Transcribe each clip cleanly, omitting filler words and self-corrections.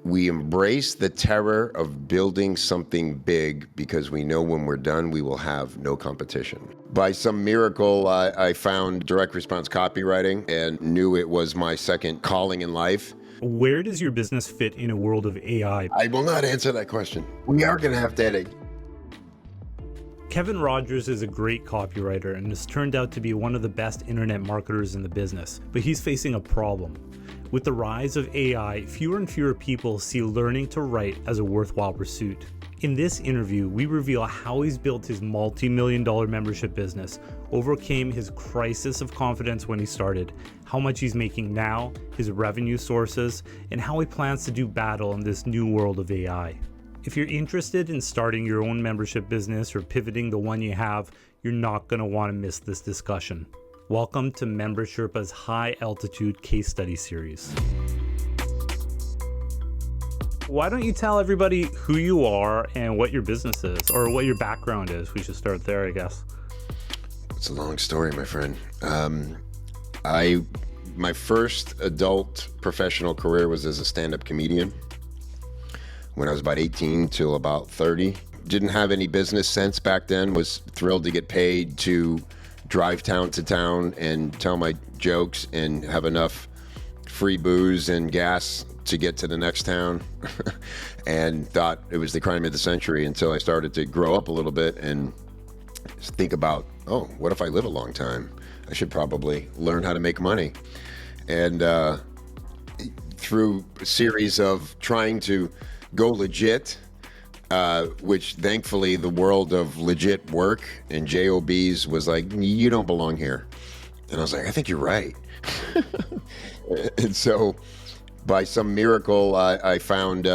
We embrace the terror of building something big because we know when we're done, we will have no competition. By some miracle, I found direct response copywriting and knew it was my second calling in life. Where does your business fit in a world of AI? I will not answer that question. We are going to have to edit. Kevin Rogers is a great copywriter and has turned out to be one of the best internet marketers in the business, but he's facing a problem. With the rise of AI, fewer and fewer people see learning to write as a worthwhile pursuit. In this interview, we reveal how he's built his multi-million-dollar membership business, overcame his crisis of confidence when he started, how much he's making now, his revenue sources, and how he plans to do battle in this new world of AI. If you're interested in starting your own membership business or pivoting the one you have, you're not going to want to miss this discussion. Welcome to Member Sherpa's High Altitude Case Study Series. Why don't you tell everybody who you are and what your business is, or what your background is? We should start there, I guess. It's a long story, my friend. My first adult professional career was as a stand-up comedian. When I was about 18 till about 30. Didn't have any business sense back then, was thrilled to get paid to drive town to town and tell my jokes and have enough free booze and gas to get to the next town and thought it was the crime of the century until I started to grow up a little bit and think about, oh, what if I live a long time? I should probably learn how to make money. And through a series of trying to go legit, which thankfully the world of legit work and JOBs was like, you don't belong here. And I was like, I think you're right. And so by some miracle, I found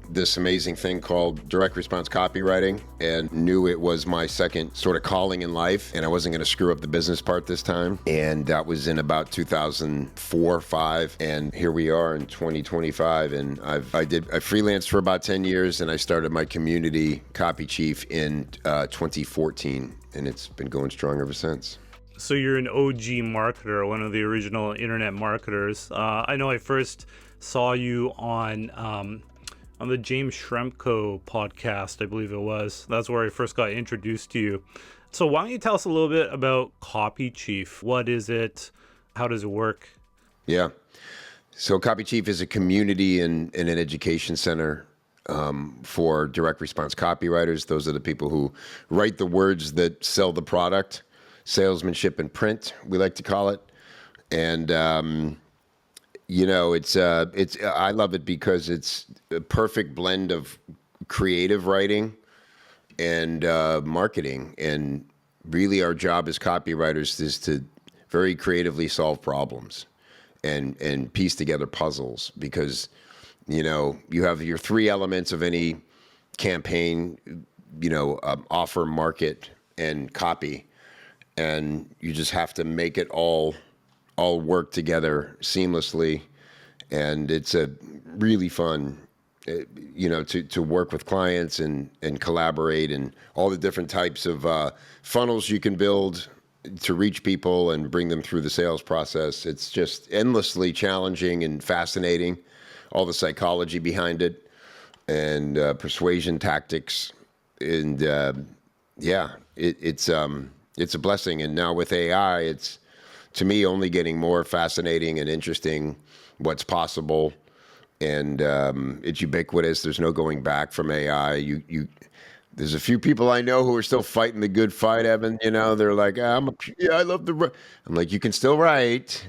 this amazing thing called direct response copywriting and knew it was my second sort of calling in life. And I wasn't going to screw up the business part this time. And that was in about 2004, 5. And here we are in 2025. And I freelanced for about 10 years and I started my community Copy Chief in 2014. And it's been going strong ever since. So you're an OG marketer, one of the original internet marketers. I know I first saw you on the James Shremko podcast, I believe it was. That's where I first got introduced to you. So why don't you tell us a little bit about Copy Chief? What is it? How does it work? Yeah. So Copy Chief is a community and an education center for direct response copywriters. Those are the people who write the words that sell the product. Salesmanship in print, we like to call it. And, I love it because it's a perfect blend of creative writing and marketing. And really our job as copywriters is to very creatively solve problems and piece together puzzles because, you have your three elements of any campaign, offer, market, and copy. And you just have to make it all work together seamlessly. And it's a really fun, to work with clients and collaborate and all the different types of funnels you can build to reach people and bring them through the sales process. It's just endlessly challenging and fascinating, all the psychology behind it and persuasion tactics. And it's a blessing. And now with AI, it's, to me, only getting more fascinating and interesting what's possible. And it's ubiquitous. There's no going back from AI. There's a few people I know who are still fighting the good fight, Evan. They're like, I love the. I'm like, you can still write,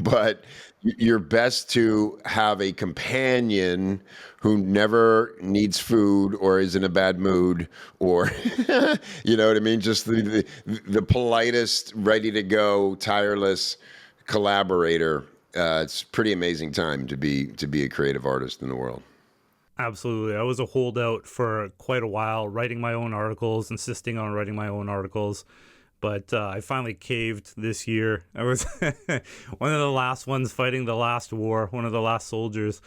but you're best to have a companion who never needs food or is in a bad mood or, you know what I mean? Just the politest, ready to go, tireless collaborator. It's a pretty amazing time to be a creative artist in the world. Absolutely. I was a holdout for quite a while, writing my own articles, insisting on writing my own articles. But I finally caved this year. I was one of the last ones fighting the last war, one of the last soldiers.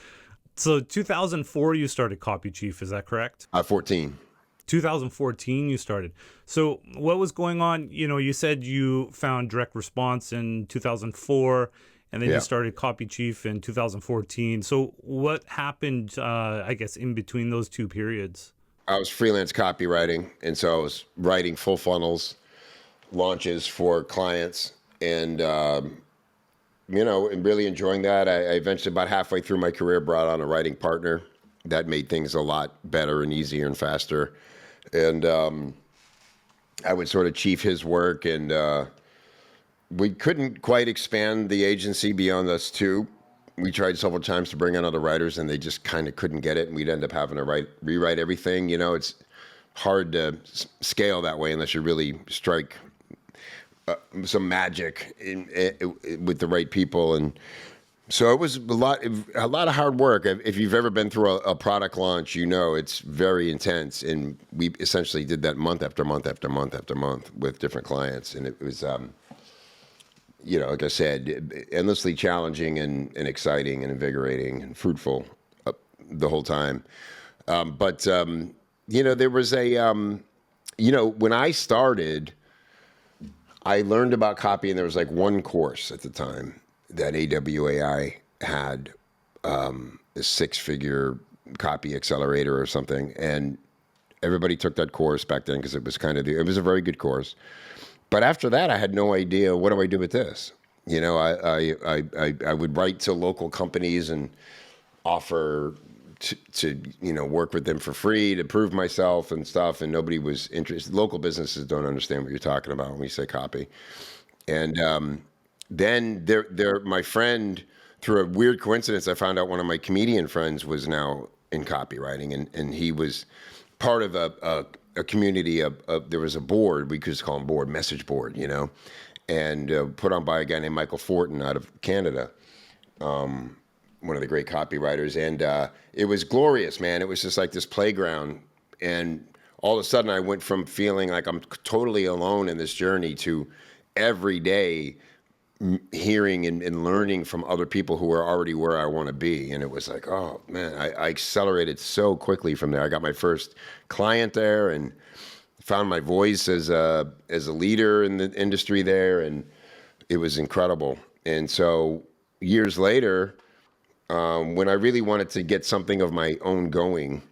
So 2004, you started Copy Chief, is that correct? 14. 2014, you started. So what was going on? You said you found direct response in 2004, and then you Yeah. started Copy Chief in 2014. So what happened, I guess, in between those two periods? I was freelance copywriting, and so I was writing full funnels launches for clients, and and really enjoying that. I eventually, about halfway through my career, brought on a writing partner. That made things a lot better and easier and faster. And I would sort of chief his work, and we couldn't quite expand the agency beyond us two. We tried several times to bring on other writers, and they just kind of couldn't get it, and we'd end up having to rewrite everything. It's hard to scale that way unless you really strike some magic with the right people. And so it was a lot of hard work. If you've ever been through a product launch, it's very intense. And we essentially did that month after month after month after month with different clients. And it was, like I said, endlessly challenging and exciting and invigorating and fruitful the whole time. But there was when I started, I learned about copy, and there was like one course at the time that AWAI had, a 6-figure copy accelerator or something, and everybody took that course back then because it was it was a very good course. But after that, I had no idea, what do I do with this? I would write to local companies and offer to work with them for free to prove myself and stuff, and nobody was interested. Local businesses don't understand what you're talking about when we say copy. And then my friend, through a weird coincidence, I found out one of my comedian friends was now in copywriting, and he was part of a community there was a board, we could just call him board, message board, and put on by a guy named Michael Fortin out of Canada. One of the great copywriters, and it was glorious, man. It was just like this playground, and all of a sudden I went from feeling like I'm totally alone in this journey to every day hearing and learning from other people who are already where I want to be. And it was like, oh man, I accelerated so quickly from there. I got my first client there and found my voice as a leader in the industry there, and it was incredible. And so years later, when I really wanted to get something of my own going,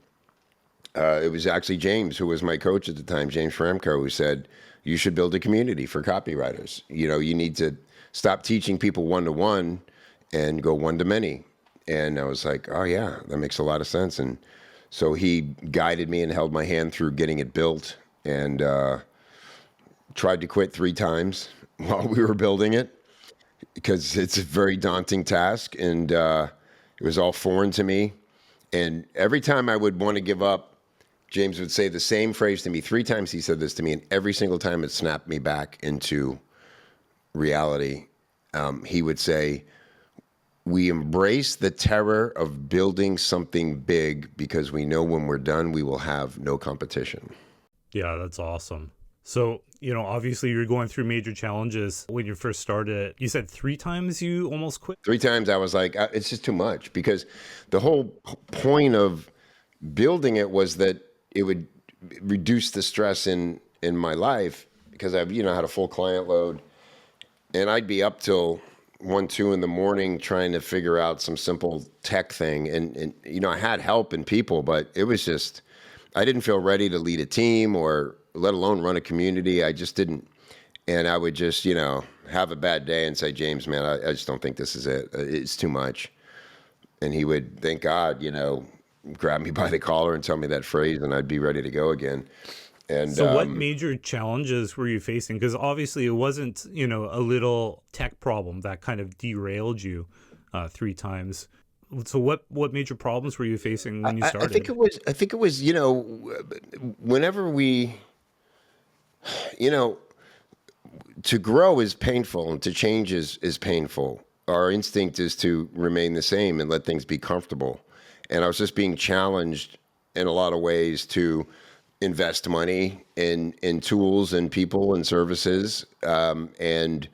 it was actually James, who was my coach at the time, James Framco, who said, you should build a community for copywriters. You need to stop teaching people one-to-one and go one-to-many. And I was like, oh yeah, that makes a lot of sense. And so he guided me and held my hand through getting it built, and tried to quit 3 times while we were building it, because it's a very daunting task, and it was all foreign to me. And every time I would want to give up, James would say the same phrase to me. 3 times he said this to me, and every single time it snapped me back into reality. He would say, we embrace the terror of building something big because we know when we're done, we will have no competition. Yeah, that's awesome. So, obviously you're going through major challenges when you first started. You said 3 times you almost quit? 3 times I was like, it's just too much, because the whole point of building it was that it would reduce the stress in my life, because I've, had a full client load, and I'd be up till 1, 2 in the morning trying to figure out some simple tech thing. And I had help and people, but it was just, I didn't feel ready to lead a team or let alone run a community. I just didn't. And I would just, have a bad day and say, James, man, I just don't think this is it. It's too much. And he would, thank God, grab me by the collar and tell me that phrase, and I'd be ready to go again. And so what major challenges were you facing? Because obviously it wasn't, a little tech problem that kind of derailed you 3 times. So what major problems were you facing when you started? I think it was, whenever we, to grow is painful, and to change is painful. Our instinct is to remain the same and let things be comfortable. And I was just being challenged in a lot of ways to invest money in tools and people and services. And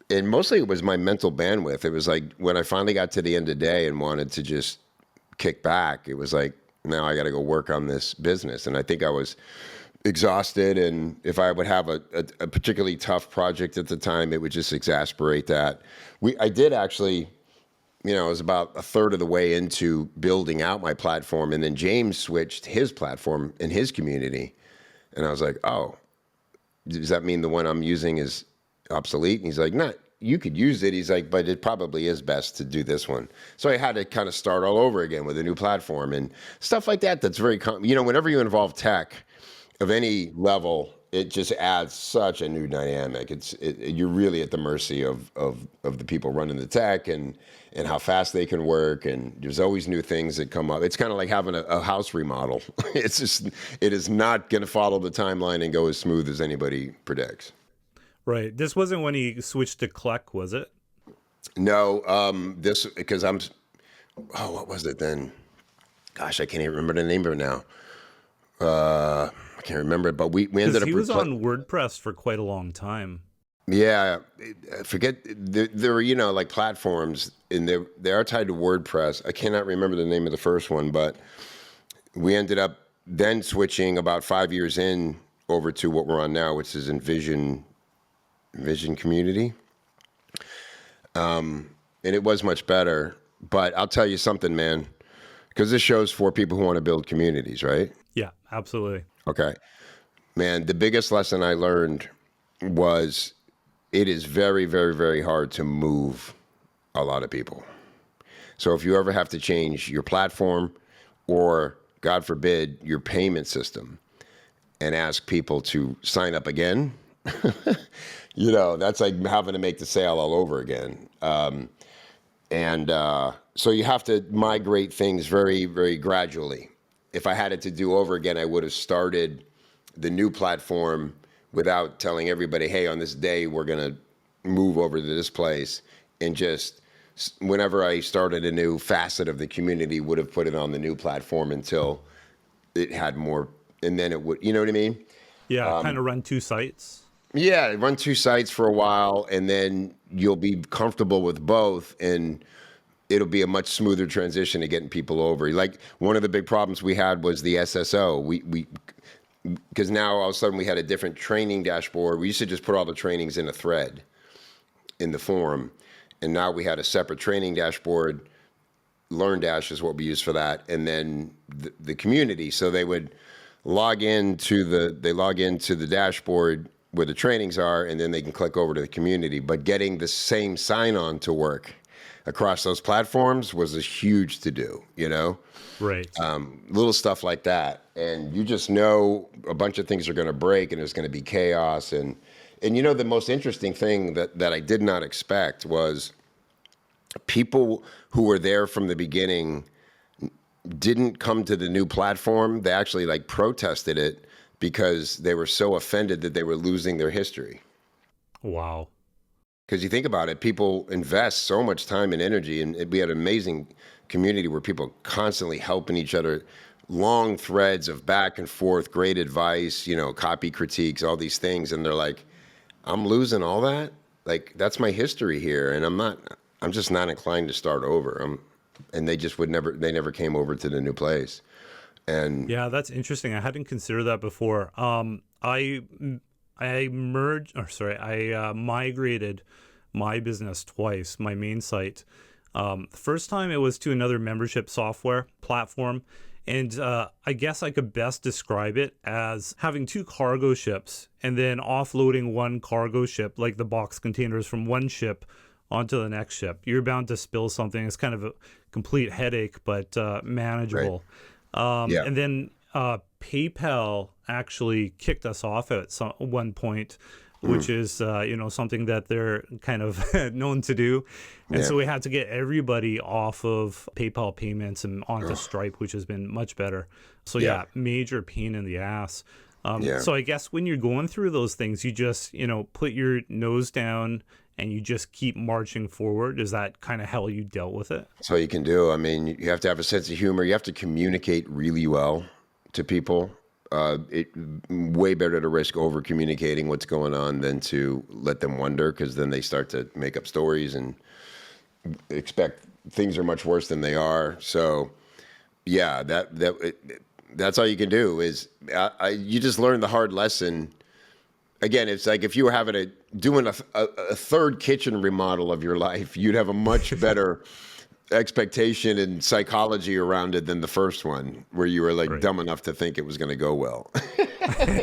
mostly it was my mental bandwidth. It was like when I finally got to the end of the day and wanted to just kick back, it was like, now I got to go work on this business. And I think I was exhausted, and if I would have a particularly tough project at the time, it would just exasperate that. I did actually, I was about a third of the way into building out my platform, and then James switched his platform in his community, and I was like, oh, does that mean the one I'm using is obsolete? And he's like, nah, you could use it. He's like, but it probably is best to do this one. So I had to kind of start all over again with a new platform and stuff like that. That's very, whenever you involve tech of any level, it just adds such a new dynamic. You're really at the mercy of the people running the tech and how fast they can work. And there's always new things that come up. It's kind of like having a house remodel. It is not going to follow the timeline and go as smooth as anybody predicts. Right. This wasn't when he switched to Kleck, was it? No, because what was it then? Gosh, I can't even remember the name of it now. I can't remember it, but we ended up. He was on WordPress for quite a long time. Yeah, I forget there were like platforms, and they are tied to WordPress. I cannot remember the name of the first one, but we ended up then switching about 5 years in over to what we're on now, which is Vision Community. And it was much better. But I'll tell you something, man, because this show's for people who want to build communities, right? Yeah, absolutely. Okay. Man, the biggest lesson I learned was it is very, very, very hard to move a lot of people. So if you ever have to change your platform or, God forbid, your payment system and ask people to sign up again, that's like having to make the sale all over again. So you have to migrate things very, very gradually. If I had it to do over again, I would have started the new platform without telling everybody, hey, on this day, we're going to move over to this place. And just whenever I started a new facet of the community, would have put it on the new platform until it had more. And then it would, you know what I mean? Yeah, kind of run two sites. Yeah, run two sites for a while, and then you'll be comfortable with both, and it'll be a much smoother transition to getting people over. Like, one of the big problems we had was the SSO. Because now all of a sudden we had a different training dashboard. We used to just put all the trainings in a thread in the forum, and now we had a separate training dashboard. LearnDash is what we use for that, and then the community. So they would log into the dashboard where the trainings are, and then they can click over to the community. But getting the same sign-on to work across those platforms was a huge to-do, Right. Little stuff like that. And you just know a bunch of things are going to break and there's going to be chaos. And the most interesting thing that I did not expect was people who were there from the beginning didn't come to the new platform. They actually protested it because they were so offended that they were losing their history. Wow. Because you think about it, people invest so much time and energy, and we had an amazing community where people constantly helping each other, long threads of back and forth, great advice, copy critiques, all these things. And they're like, I'm losing all that? That's my history here. And I'm just not inclined to start over. And they just they never came over to the new place. And yeah, that's interesting. I hadn't considered that before. I migrated my business twice, my main site. The first time it was to another membership software platform. And I guess I could best describe it as having two cargo ships and then offloading one cargo ship, like the box containers from one ship onto the next ship. You're bound to spill something. It's kind of a complete headache, but manageable. Right. And then PayPal actually kicked us off at one point, which is something that they're kind of known to do. And so we had to get everybody off of PayPal payments and onto Stripe, which has been much better. So major pain in the ass. So I guess when you're going through those things, you just put your nose down and you just keep marching forward. Is that kind of how you dealt with it? That's all you can do. I mean, you have to have a sense of humor. You have to communicate really well to people. Way better to risk over communicating what's going on than to let them wonder, because then they start to make up stories and expect things are much worse than they are. So yeah, That's all you can do is you just learn the hard lesson. Again, it's like if you were having doing a third kitchen remodel of your life, you'd have a much better expectation and psychology around it than the first one, where you were like Right. dumb enough to think it was going to go well.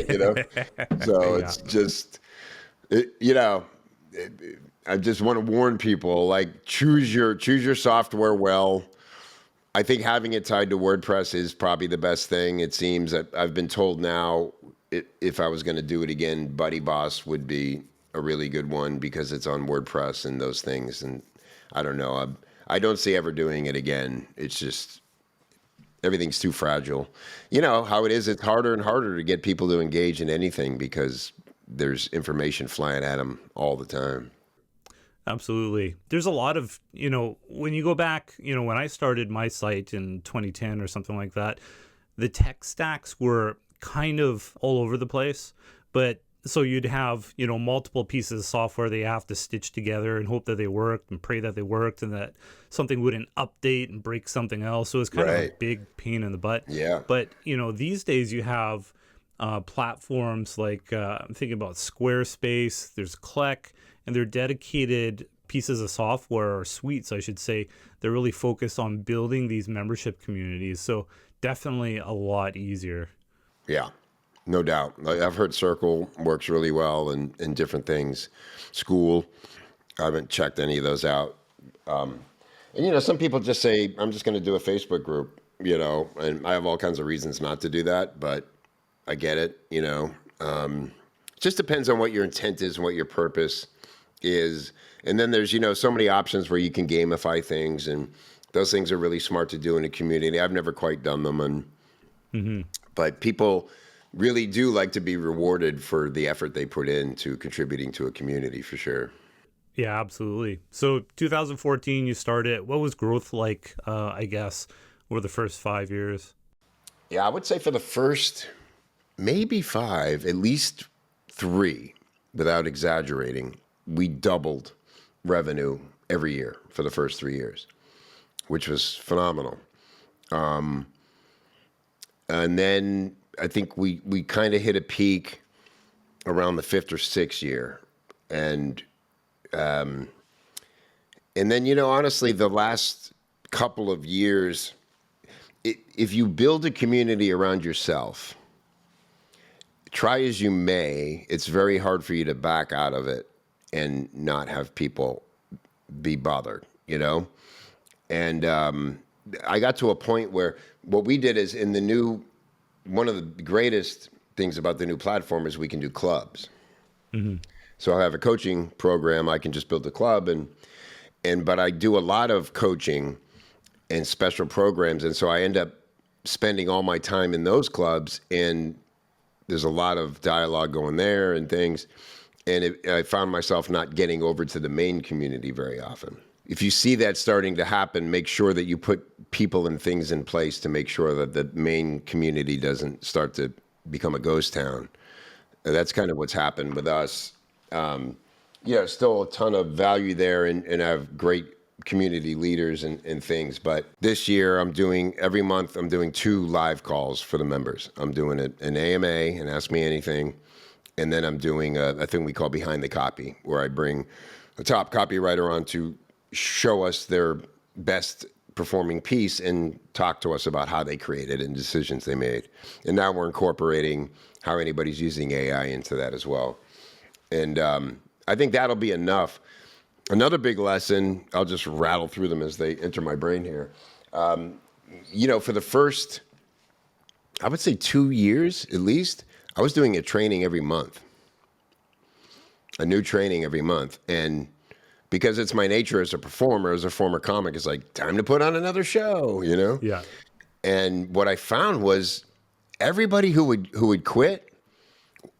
you know, so Yeah. it's just, you know, I just want to warn people, like, choose your software well. I think having it tied to WordPress is probably the best thing. It seems that I've been told now, if I was going to do it again, Buddy Boss would be a really good one because it's on WordPress and those things. And I don't know. I don't see ever doing it again. It's just everything's too fragile. You know how it is. It's harder and harder to get people to engage in anything because there's information flying at them all the time. Absolutely. There's a lot of, when you go back, when I started my site in 2010 or something like that, the tech stacks were kind of all over the place. But so you'd have, multiple pieces of software they have to stitch together and hope that they worked and pray that they worked and that something wouldn't update and break something else. So it's kind of a big pain in the butt. Yeah. But, these days you have platforms like, I'm thinking about Squarespace, there's Kleck, and they're dedicated pieces of software, or suites, I should say. They're really focused on building these membership communities. So definitely a lot easier. Yeah, no doubt. I've heard Circle works really well and different things. School, I haven't checked any of those out. And, some people just say, I'm just going to do a Facebook group, and I have all kinds of reasons not to do that, but I get it, It just depends on what your intent is and what your purpose is. And then there's, so many options where you can gamify things, and those things are really smart to do in a community. I've never quite done them, but people really do like to be rewarded for the effort they put into contributing to a community, for sure. Yeah, absolutely. So 2014, you started. What was growth like, I guess, over the first 5 years? Yeah, I would say for the first maybe 5, at least 3, without exaggerating, we doubled revenue every year for the first 3 years, which was phenomenal. And then I think we kind of hit a peak around the 5th or 6th year. And then, honestly, the last couple of years, if you build a community around yourself, try as you may, it's very hard for you to back out of it and not have people be bothered, And I got to a point where what we did is one of the greatest things about the new platform is we can do clubs. Mm-hmm. So I have a coaching program. I can just build a club, but I do a lot of coaching and special programs. And so I end up spending all my time in those clubs, and there's a lot of dialogue going there and things. And I found myself not getting over to the main community very often. If you see that starting to happen, make sure that you put people and things in place to make sure that the main community doesn't start to become a ghost town. That's kind of what's happened with us. Still a ton of value there, and I have great community leaders and things. But this year, every month, I'm doing 2 live calls for the members. I'm doing an AMA, and Ask Me Anything. And then I'm doing a thing we call Behind the Copy, where I bring a top copywriter on to show us their best performing piece and talk to us about how they created and decisions they made. And now we're incorporating how anybody's using AI into that as well. And I think that'll be enough. Another big lesson, I'll just rattle through them as they enter my brain here. For the first, I would say 2 years at least, I was doing a training every month, a new training every month. And because it's my nature as a performer, as a former comic, it's like, time to put on another show, Yeah. And what I found was everybody who would quit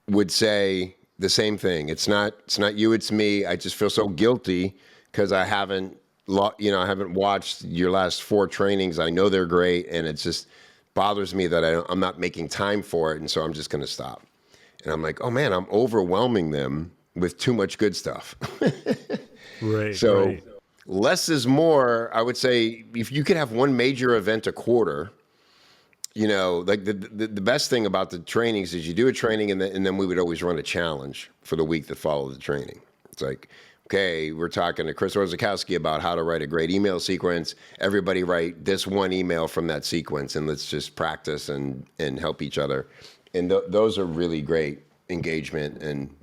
would say the same thing. It's not you, it's me. I just feel so guilty because I haven't watched your last 4 trainings. I know they're great, and it just bothers me that I'm not making time for it, and so I'm just going to stop. And I'm like, oh man, I'm overwhelming them with too much good stuff. Right. So right. Less is more. I would say if you could have one major event a quarter, like the best thing about the trainings is you do a training and then we would always run a challenge for the week that followed the training. It's like, okay, we're talking to Chris Orzakowski about how to write a great email sequence. Everybody write this one email from that sequence, and let's just practice and help each other. And those are really great engagement. And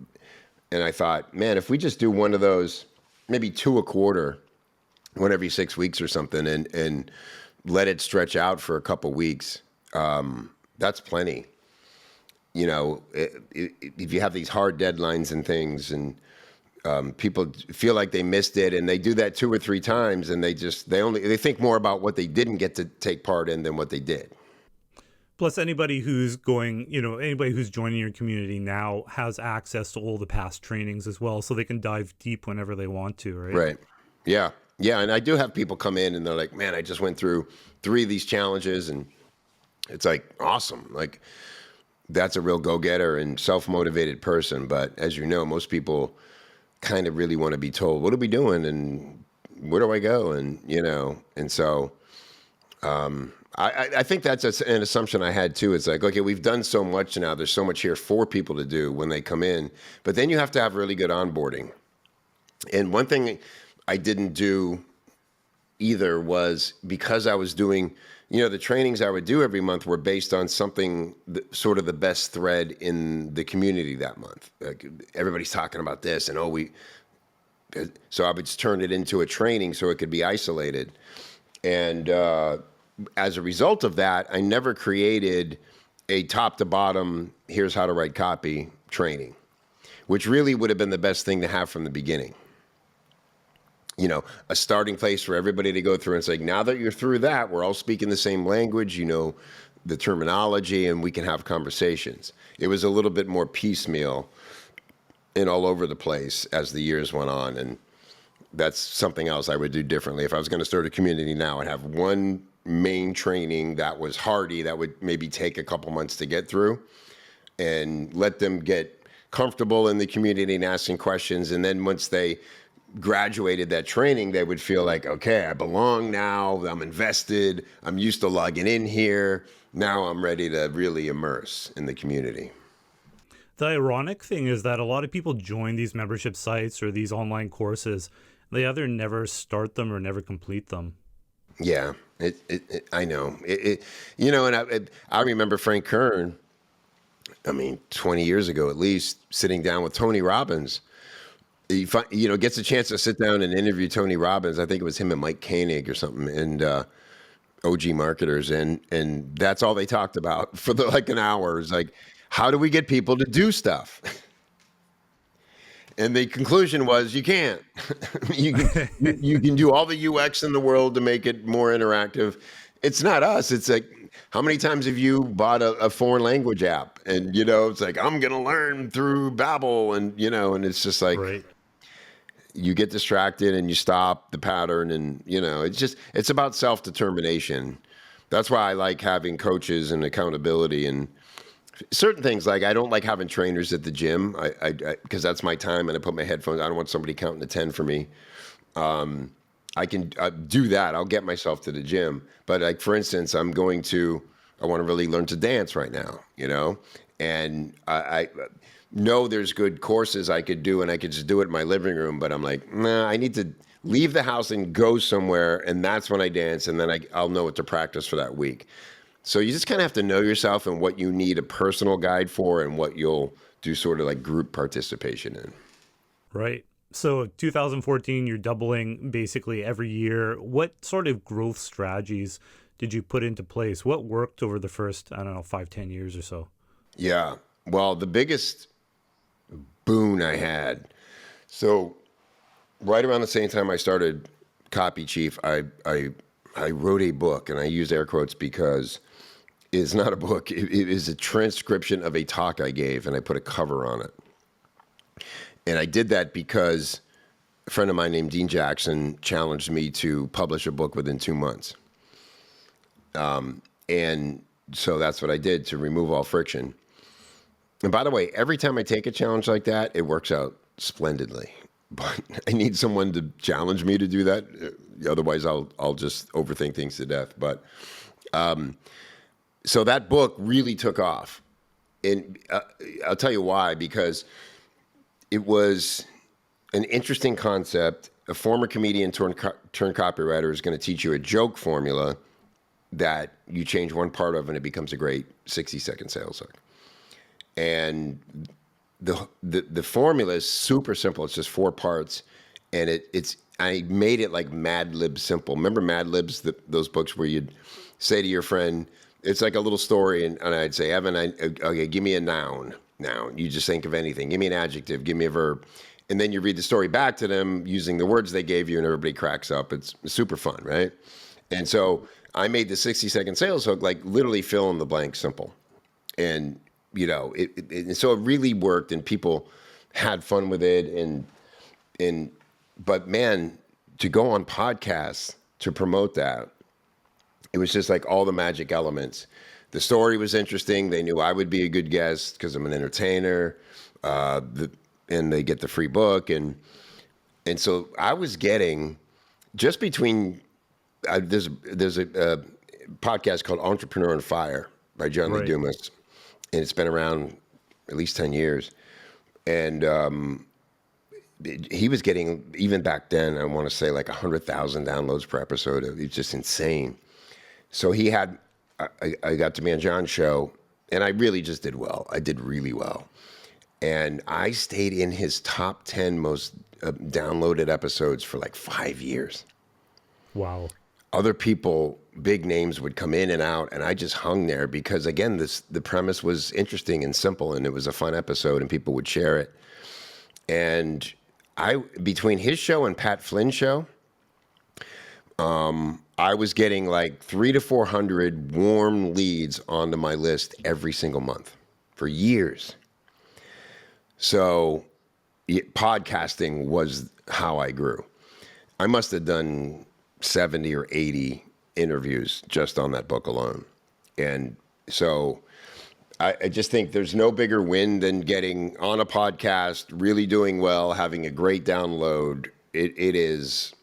I thought, man, if we just do one of those, maybe 2 a quarter, one every 6 weeks or something, and let it stretch out for a couple weeks, that's plenty. If you have these hard deadlines and things, and people feel like they missed it, and they do that 2 or 3 times, and they think more about what they didn't get to take part in than what they did. Plus, anybody who's joining your community now has access to all the past trainings as well, so they can dive deep whenever they want to, right? Right. Yeah. Yeah. And I do have people come in and they're like, man, I just went through 3 of these challenges, and it's like, awesome. Like, that's a real go-getter and self-motivated person. But as you know, most people kind of really want to be told, what are we doing? And where do I go? And, and so, I think that's an assumption I had too. It's like, okay, we've done so much now. There's so much here for people to do when they come in, but then you have to have really good onboarding. And one thing I didn't do either was, because I was doing, the trainings I would do every month were based on something, sort of the best thread in the community that month. Like, everybody's talking about this, and so I would just turn it into a training so it could be isolated. And as a result of that, I never created a top to bottom, here's how to write copy training, which really would have been the best thing to have from the beginning. A starting place for everybody to go through, and it's like, now that you're through that, we're all speaking the same language, the terminology, and we can have conversations. It was a little bit more piecemeal and all over the place as the years went on. And that's something else I would do differently. If I was going to start a community now, I'd have one main training that was hardy, that would maybe take a couple months to get through, and let them get comfortable in the community and asking questions. And then once they graduated that training, they would feel like, okay, I belong now, I'm invested, I'm used to logging in here, now I'm ready to really immerse in the community. The ironic thing is that a lot of people join these membership sites or these online courses, they either never start them or never complete them. Yeah, I know. And I remember Frank Kern, 20 years ago at least, sitting down with Tony Robbins. He gets a chance to sit down and interview Tony Robbins. I think it was him and Mike Koenig or something, and OG marketers, and that's all they talked about for an hour. It's like, how do we get people to do stuff? And the conclusion was, you can't. you can do all the UX in the world to make it more interactive. It's not us. It's like, how many times have you bought a foreign language app? And, it's like, I'm going to learn through Babbel. And, and it's just like, right. You get distracted and you stop the pattern. And, it's about self-determination. That's why I like having coaches and accountability, and certain things. Like, I don't like having trainers at the gym, because that's my time, and I put my headphones. I don't want somebody counting to 10 for me. I can do that. I'll get myself to the gym. But like, for instance, I want to really learn to dance right now, and I know there's good courses I could do, and I could just do it in my living room. But I'm like, nah, I need to leave the house and go somewhere, and that's when I dance, and then I'll know what to practice for that week. So you just kind of have to know yourself and what you need a personal guide for, and what you'll do sort of like group participation in. Right. So 2014, you're doubling basically every year. What sort of growth strategies did you put into place? What worked over the first, 5-10 years or so? Yeah. Well, the biggest boon I had, so right around the same time I started Copy Chief, I wrote a book, and I use air quotes because it's not a book. It is a transcription of a talk I gave, and I put a cover on it. And I did that because a friend of mine named Dean Jackson challenged me to publish a book within 2 months. And so that's what I did to remove all friction. And by the way, every time I take a challenge like that, it works out splendidly. But I need someone to challenge me to do that. Otherwise, I'll just overthink things to death. But so that book really took off. And I'll tell you why, because it was an interesting concept. A former comedian turned copywriter is going to teach you a joke formula that you change one part of and it becomes a great 60-second sales hook. And the formula is super simple. It's just 4 parts, and I made it like Mad Lib simple. Remember Mad Libs, those books where you'd say to your friend, it's like a little story, and I'd say, Evan, okay, give me a noun. You just think of anything. Give me an adjective. Give me a verb. And then you read the story back to them using the words they gave you, and everybody cracks up. It's super fun, right? And so I made the 60-second sales hook like literally fill in the blank simple. And, so it really worked, and people had fun with it. But man, to go on podcasts to promote that, it was just like all the magic elements. The story was interesting. They knew I would be a good guest because I'm an entertainer, and they get the free book. And so I was getting just between, there's a podcast called Entrepreneur on Fire by John Lee Dumas. And it's been around at least 10 years. And he was getting, even back then, I want to say like 100,000 downloads per episode. It was just insane. So I got to be on John's show, and I really just did well. I did really well. And I stayed in his top 10 most downloaded episodes for like 5 years. Wow. Other people, big names, would come in and out, and I just hung there because, again, the premise was interesting and simple, and it was a fun episode, and people would share it. And between his show and Pat Flynn's show, I was getting like 300 to 400 warm leads onto my list every single month for years. So podcasting was how I grew. I must have done 70 or 80 interviews just on that book alone. And so I just think there's no bigger win than getting on a podcast, really doing well, having a great download. It is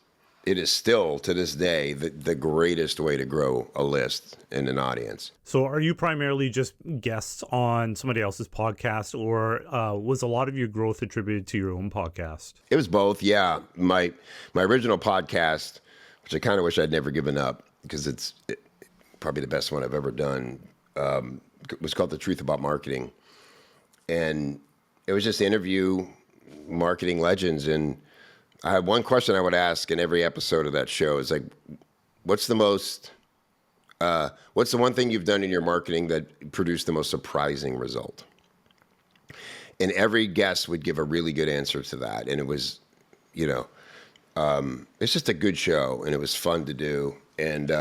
still, to this day, the greatest way to grow a list and an audience. So are you primarily just guests on somebody else's podcast, or was a lot of your growth attributed to your own podcast? It was both, yeah. My original podcast, which I kind of wish I'd never given up because it's probably the best one I've ever done, was called The Truth About Marketing. And it was just interview marketing legends. And I had one question I would ask in every episode of that show is like, what's the one thing you've done in your marketing that produced the most surprising result? And every guest would give a really good answer to that. And it was, it's just a good show, and it was fun to do. And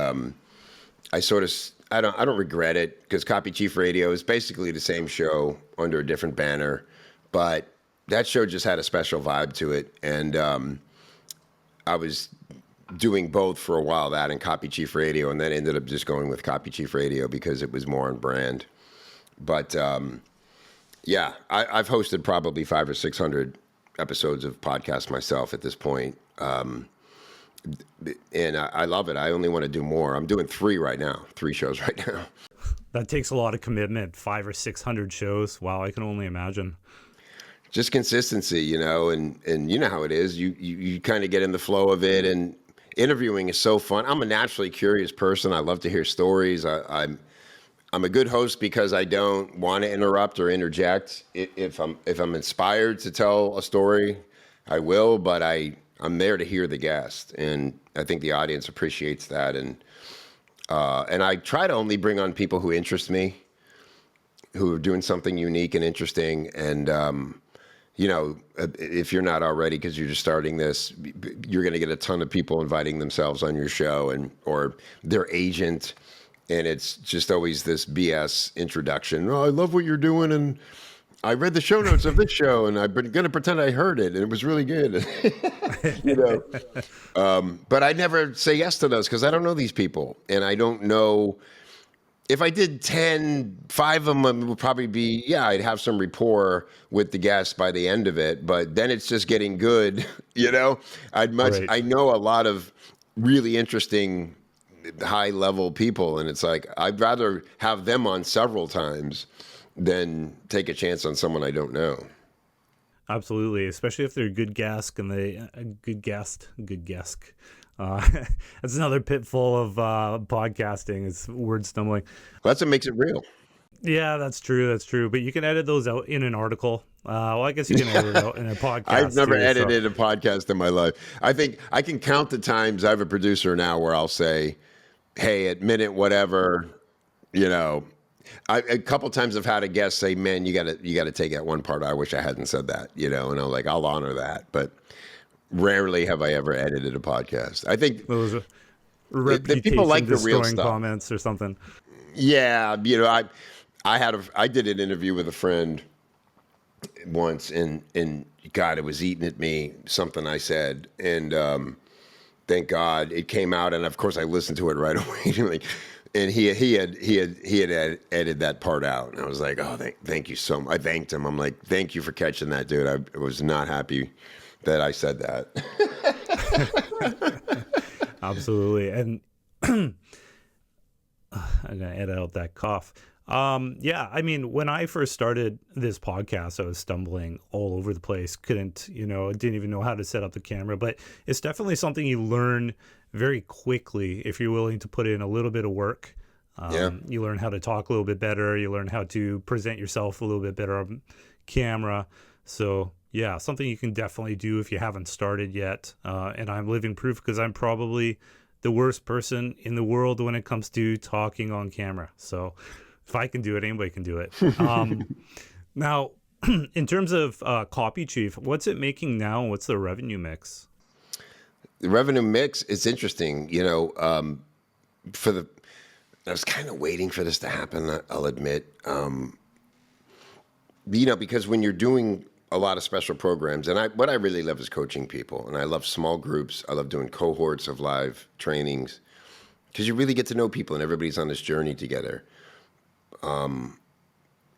I don't regret it, because Copy Chief Radio is basically the same show under a different banner, but that show just had a special vibe to it. And I was doing both for a while, that and Copy Chief Radio, and then ended up just going with Copy Chief Radio because it was more on brand. But yeah, I've hosted probably 500 or 600 episodes of podcasts myself at this point. And I love it. I only want to do more. I'm doing 3 shows right now. That takes a lot of commitment, 500 or 600 shows. Wow, I can only imagine. Just consistency, and you know how it is. You kind of get in the flow of it, and interviewing is so fun. I'm a naturally curious person. I love to hear stories. I'm a good host because I don't want to interrupt or interject. If I'm inspired to tell a story, I will, but I'm there to hear the guest, and I think the audience appreciates that. And I try to only bring on people who interest me, who are doing something unique and interesting. And if you're not already, because you're just starting this, you're going to get a ton of people inviting themselves on your show or their agent, and it's just always this BS introduction. Oh, I love what you're doing, and I read the show notes of this show, and I'm going to pretend I heard it, and it was really good. But I never say yes to those because I don't know these people, and I don't know. If I did 10, 5 of them would probably be, I'd have some rapport with the guest by the end of it, but then it's just getting good, I know a lot of really interesting high level people, and it's like I'd rather have them on several times than take a chance on someone I don't know. Absolutely, especially if they're a good guest and they a good guest. That's another pitfall of podcasting is word stumbling. That's what makes it real. Yeah, that's true. That's true. But you can edit those out in an article. Well, I guess you can edit it out in a I've podcast never too. So edited a podcast in my life. I think I can count the times I have a producer now where I'll say, "Hey, at minute whatever, you know." A couple times I've had a guest say, "Man, you gotta take that one part. I wish I hadn't said that," and I'm like, "I'll honor that," but rarely have I ever edited a podcast. I think those the people reputation like the real destroying stuff. comments or something. Yeah, I did an interview with a friend once, and God, it was eating at me something I said, and thank God it came out, and of course I listened to it right away. Like, and he had edited that part out, and I was like, oh, thank you so much. I thanked him. I'm like, thank you for catching that, dude. I was not happy that I said that. Absolutely. And I'm gonna edit out that cough. Yeah, I mean, when I first started this podcast, I was stumbling all over the place. Didn't even know how to set up the camera, but it's definitely something you learn very quickly if you're willing to put in a little bit of work. Yeah. You learn how to talk a little bit better. You learn how to present yourself a little bit better on camera. So yeah, something you can definitely do if you haven't started yet. And I'm living proof because I'm probably the worst person in the world when it comes to talking on camera. So if I can do it, anybody can do it. Now, in terms of Copy Chief, what's it making now? What's the revenue mix? The revenue mix is interesting. I was kind of waiting for this to happen, I'll admit. Because when you're doing a lot of special programs, and what I really love is coaching people, and I love small groups. I love doing cohorts of live trainings because you really get to know people, and everybody's on this journey together.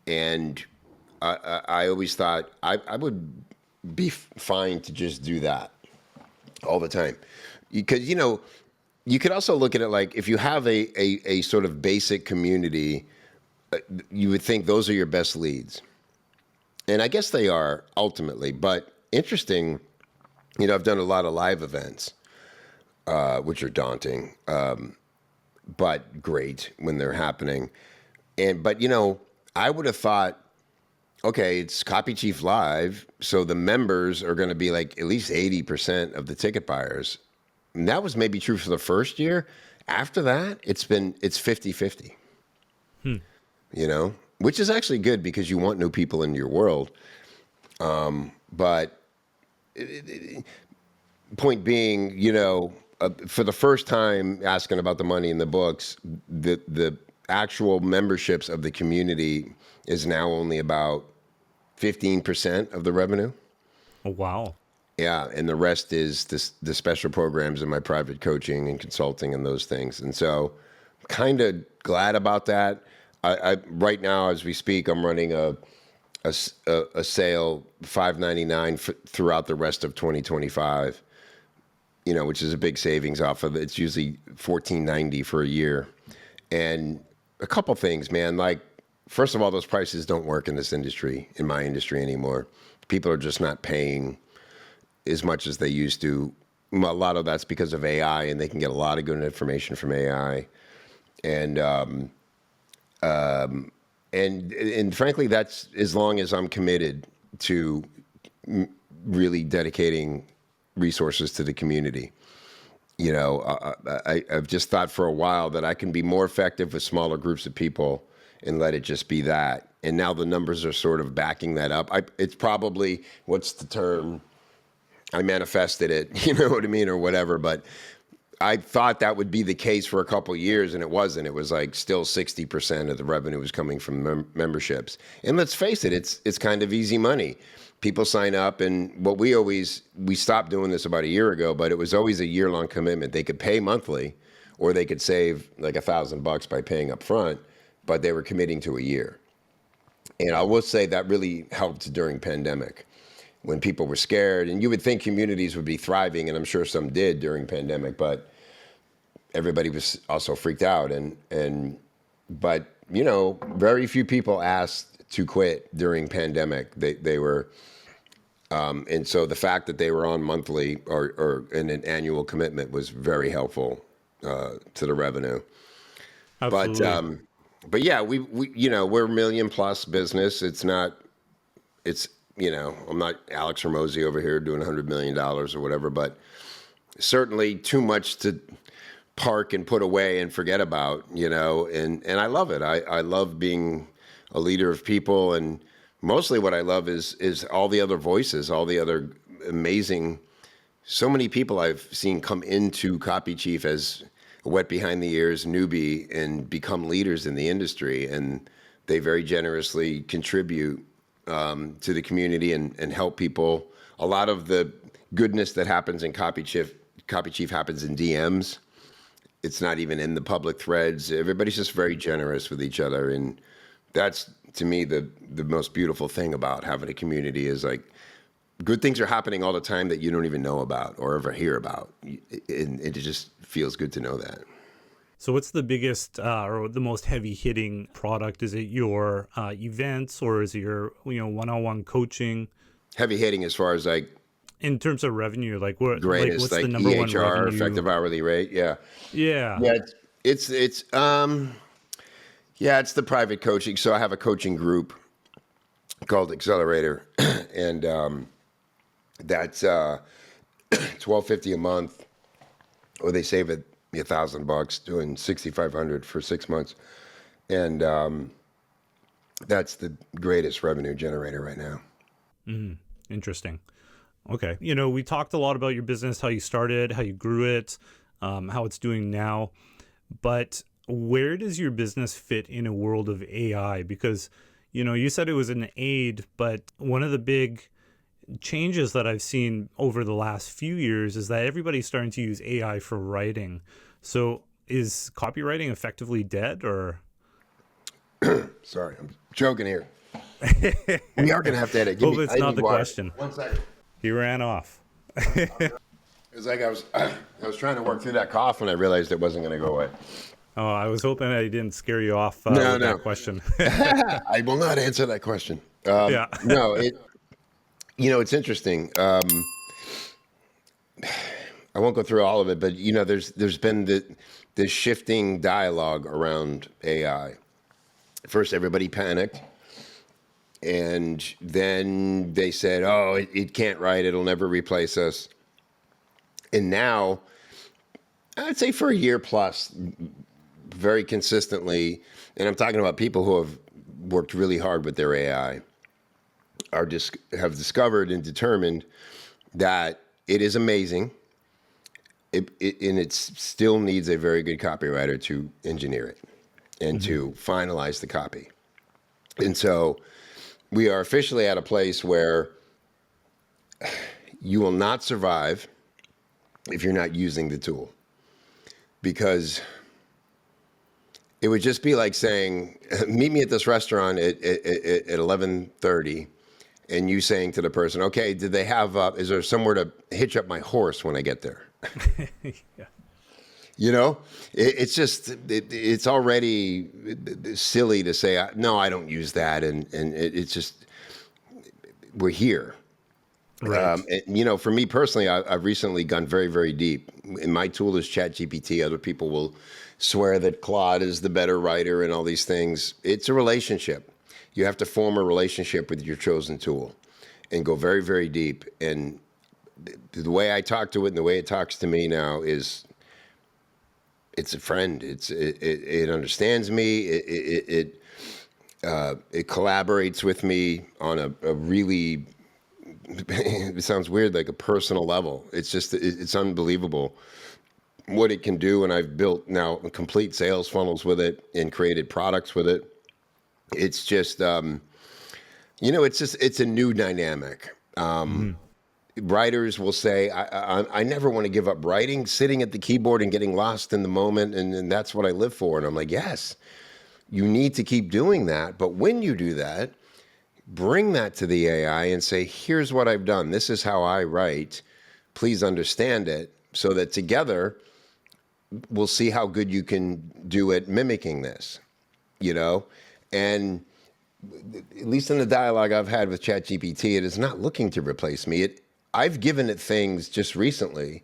And I always thought I would be fine to just do that all the time. Because, you could also look at it like if you have a sort of basic community, you would think those are your best leads. And I guess they are ultimately, but interesting, I've done a lot of live events, which are daunting, but great when they're happening. But I would have thought, okay, it's Copy Chief Live, so the members are going to be like at least 80% of the ticket buyers. And that was maybe true for the first year. After that, it's 50-50. Which is actually good because you want new people in your world. But point being, for the first time asking about the money in the books, the actual memberships of the community is now only about 15% of the revenue. Oh, wow. Yeah, and the rest is the special programs and my private coaching and consulting and those things. And so kind of glad about that. I right now, as we speak, I'm running a sale $5.99 throughout the rest of 2025, which is a big savings off of it. It's usually $14.90 for a year. And a couple things, man, like, first of all, those prices don't work in this industry, in my industry anymore. People are just not paying as much as they used to. A lot of that's because of AI, and they can get a lot of good information from AI. And frankly, that's as long as I'm committed to really dedicating resources to the community. I've just thought for a while that I can be more effective with smaller groups of people and let it just be that. And now the numbers are sort of backing that up. It's probably, what's the term? I manifested it, you know what I mean, or whatever. But I thought that would be the case for a couple of years, and it wasn't. It was like still 60% of the revenue was coming from memberships. And let's face it, it's kind of easy money. People sign up, and we stopped doing this about a year ago, but it was always a year-long commitment. They could pay monthly, or they could save like $1,000 by paying up front, but they were committing to a year. And I will say that really helped during pandemic, when people were scared, and you would think communities would be thriving, and I'm sure some did during pandemic, but everybody was also freaked out. But very few people asked to quit during pandemic. They were, and so the fact that they were on monthly or in an annual commitment was very helpful to the revenue. But Absolutely. but yeah, we we're a million plus business. It's I'm not Alex Ramosi over here doing $100 million or whatever, but certainly too much to park and put away and forget about, and I love it. I love being a leader of people, and mostly what I love is all the other voices, all the other amazing, so many people I've seen come into Copy Chief as a wet behind the ears newbie and become leaders in the industry, and they very generously contribute to the community and help people. A lot of the goodness that happens in Copy Chief happens in DMs. It's not even in the public threads. Everybody's just very generous with each other, and that's to me the most beautiful thing about having a community is like good things are happening all the time that you don't even know about or ever hear about, and it just feels good to know that. So what's the biggest or the most heavy hitting product? Is it your events, or is it your one-on-one coaching? Heavy hitting as far as like In terms of revenue, greatest, what's like the number one EHR, revenue? effective hourly rate. Yeah. Yeah. Yeah, it's the private coaching. So I have a coaching group called Accelerator, and that's $1,250 a month, or they save it $1,000 doing $6,500 for 6 months, and that's the greatest revenue generator right now. Interesting. Okay. We talked a lot about your business, how you started, how you grew it, how it's doing now. But where does your business fit in a world of AI? Because, you said it was an aid, but one of the big changes that I've seen over the last few years is that everybody's starting to use AI for writing. So is copywriting effectively dead, or? Sorry, I'm joking here. We are gonna have to edit. Hope it's not the water. question. 1 second. He ran off. It's like I was trying to work through that cough and I realized it wasn't going to go away. Oh, I was hoping I didn't scare you off with that question. I will not answer that question. Yeah. No, it's interesting. I won't go through all of it, but there's been this shifting dialogue around AI. First, everybody panicked. And then they said, oh, it can't write. It'll never replace us. And now, I'd say for a year plus, very consistently, and I'm talking about people who have worked really hard with their AI, have discovered and determined that it is amazing. And it still needs a very good copywriter to engineer it and to finalize the copy. And so we are officially at a place where you will not survive if you're not using the tool, because it would just be like saying, meet me at this restaurant at 11:30, and you saying to the person, okay, did they have, is there somewhere to hitch up my horse when I get there? Yeah. It's already silly to say, no, I don't use that. And it's just, we're here. Right. For me personally, I've recently gone very, very deep. And my tool is ChatGPT. Other people will swear that Claude is the better writer and all these things. It's a relationship. You have to form a relationship with your chosen tool and go very, very deep. And the way I talk to it and the way it talks to me now is, it's a friend. It understands me. It collaborates with me on a really, it sounds weird, like a personal level. It's just, it's unbelievable what it can do. And I've built now complete sales funnels with it and created products with it. It's just, it's a new dynamic. Writers will say, I never want to give up writing, sitting at the keyboard and getting lost in the moment. And that's what I live for. And I'm like, yes, you need to keep doing that. But when you do that, bring that to the AI and say, here's what I've done. This is how I write. Please understand it, so that together we'll see how good you can do at mimicking this, you know? And at least in the dialogue I've had with ChatGPT, it is not looking to replace me. I've given it things just recently,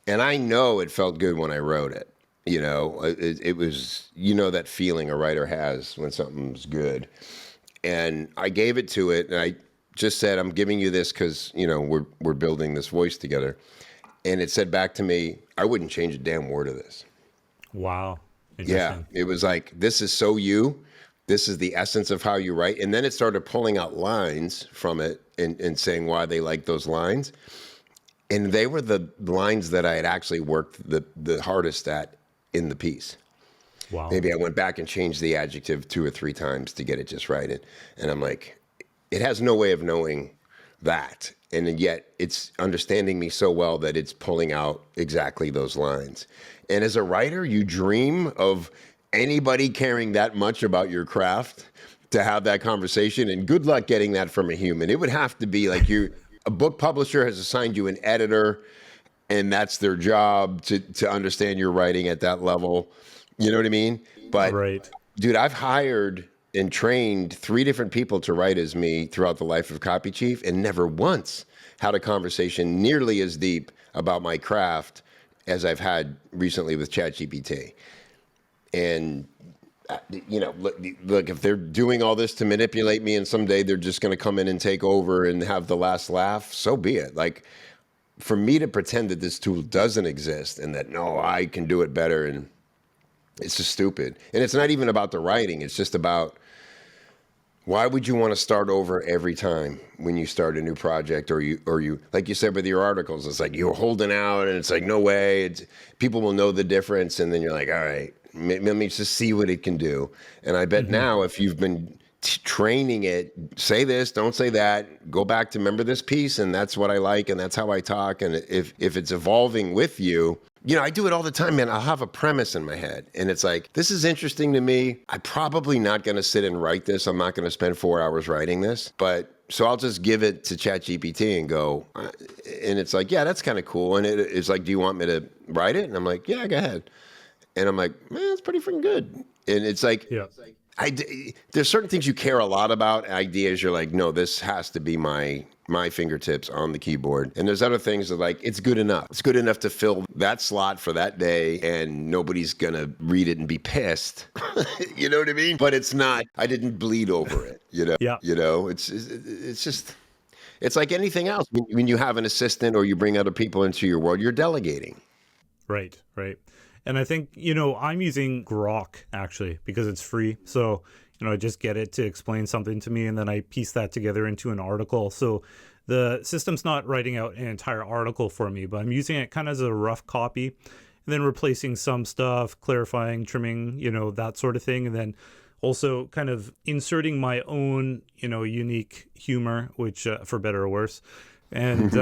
and I know it felt good when I wrote it. You know, it was, you know, that feeling a writer has when something's good. And I gave it to it, and I just said, I'm giving you this because, you know, we're building this voice together. And it said back to me, I wouldn't change a damn word of this. Wow. Yeah, Interesting. it was like, this is so you. This is the essence of how you write. And then it started pulling out lines from it and saying why they like those lines. And they were the lines that I had actually worked the hardest at in the piece. Wow. Maybe I went back and changed the adjective 2 or 3 times to get it just right. And I'm like, it has no way of knowing that. And yet it's understanding me so well that it's pulling out exactly those lines. And as a writer, you dream of anybody caring that much about your craft to have that conversation. And good luck getting that from a human. It would have to be like a book publisher has assigned you an editor, and that's their job to understand your writing at that level. You know what I mean? But Right. dude, I've hired and trained 3 different people to write as me throughout the life of Copy Chief, and never once had a conversation nearly as deep about my craft as I've had recently with ChatGPT. And you know, look, if they're doing all this to manipulate me, and someday they're just going to come in and take over and have the last laugh, so be it. Like, for me to pretend that this tool doesn't exist and that no, I can do it better, and it's just stupid. And it's not even about the writing. It's just about, why would you want to start over every time when you start a new project, or you like you said with your articles, it's like you're holding out and it's like, no way, people will know the difference. And then you're like, all right, let me just see what it can do. And I bet now, if you've been training it, say this, don't say that, go back to remember this piece, and that's what I like, and that's how I talk. And if it's evolving with you, you know, I do it all the time, man. I'll have a premise in my head, and it's like, this is interesting to me. I'm probably not going to sit and write this. I'm not going to spend 4 hours writing this, but so I'll just give it to ChatGPT and go, and it's like, yeah, that's kind of cool. And it's like, do you want me to write it? And I'm like, yeah, go ahead. And I'm like, man, it's pretty freaking good. And it's like, Yeah. there's certain things you care a lot about, ideas. You're like, no, this has to be my fingertips on the keyboard. And there's other things that, like, it's good enough. It's good enough to fill that slot for that day, and nobody's gonna read it and be pissed. You know what I mean? But it's not. I didn't bleed over it. You know. Yeah. You know. It's just. It's like anything else. When you have an assistant or you bring other people into your world, you're delegating. Right, right. And I think, you know, I'm using Grok actually because it's free. So, you know, I just get it to explain something to me, and then I piece that together into an article. So the system's not writing out an entire article for me, but I'm using it kind of as a rough copy, and then replacing some stuff, clarifying, trimming, you know, that sort of thing. And then also kind of inserting my own, you know, unique humor, which for better or worse. And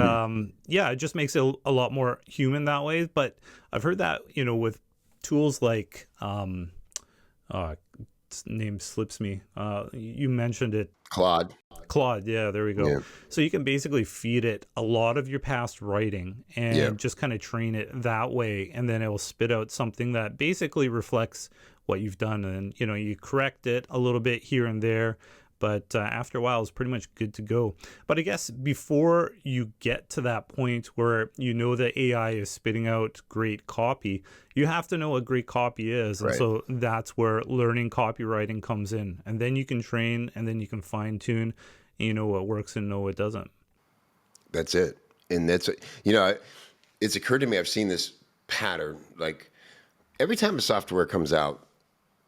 yeah, it just makes it a lot more human that way. But I've heard that, you know, with tools like, its name slips me. You mentioned it. Claude. Claude, yeah, there we go. Yeah. So you can basically feed it a lot of your past writing and Yeah. just kind of train it that way, and then it will spit out something that basically reflects what you've done. And you know, you correct it a little bit here and there, but after a while, it's pretty much good to go. But I guess before you get to that point where you know that AI is spitting out great copy, you have to know what great copy is. And Right. so that's where learning copywriting comes in. And then you can train, and then you can fine tune, and you know what works and know what doesn't. That's it. And that's, you know, it's occurred to me, I've seen this pattern. Like, every time a software comes out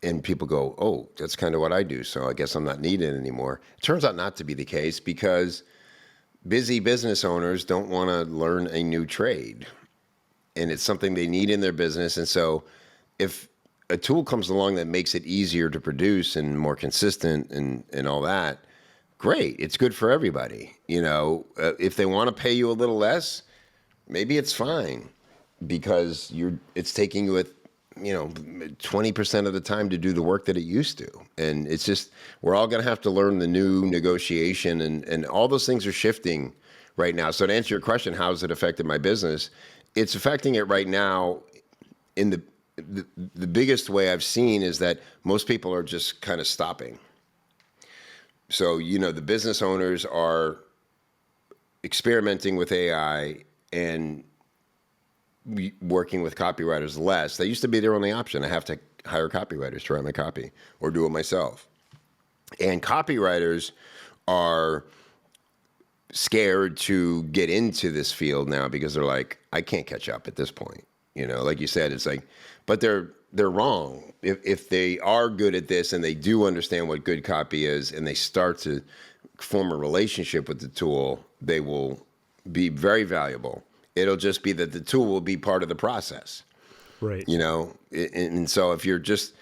and people go, oh, that's kind of what I do, so I guess I'm not needed anymore. It turns out not to be the case, because busy business owners don't want to learn a new trade. And it's something they need in their business. And so if a tool comes along that makes it easier to produce and more consistent and all that, great. It's good for everybody. You know, if they want to pay you a little less, maybe it's fine, because it's taking you 20% of the time to do the work that it used to. And it's just, we're all going to have to learn the new negotiation, and all those things are shifting right now. So to answer your question, how has it affected my business? It's affecting it right now in the biggest way I've seen is that most people are just kind of stopping. So, the business owners are experimenting with AI and working with copywriters less. That used to be their only option. I have to hire copywriters to write my copy or do it myself. And copywriters are scared to get into this field now because they're like, I can't catch up at this point. Like you said, it's like, but they're wrong. If they are good at this and they do understand what good copy is and they start to form a relationship with the tool, they will be very valuable. It'll just be that the tool will be part of the process, Right. And so if you're just,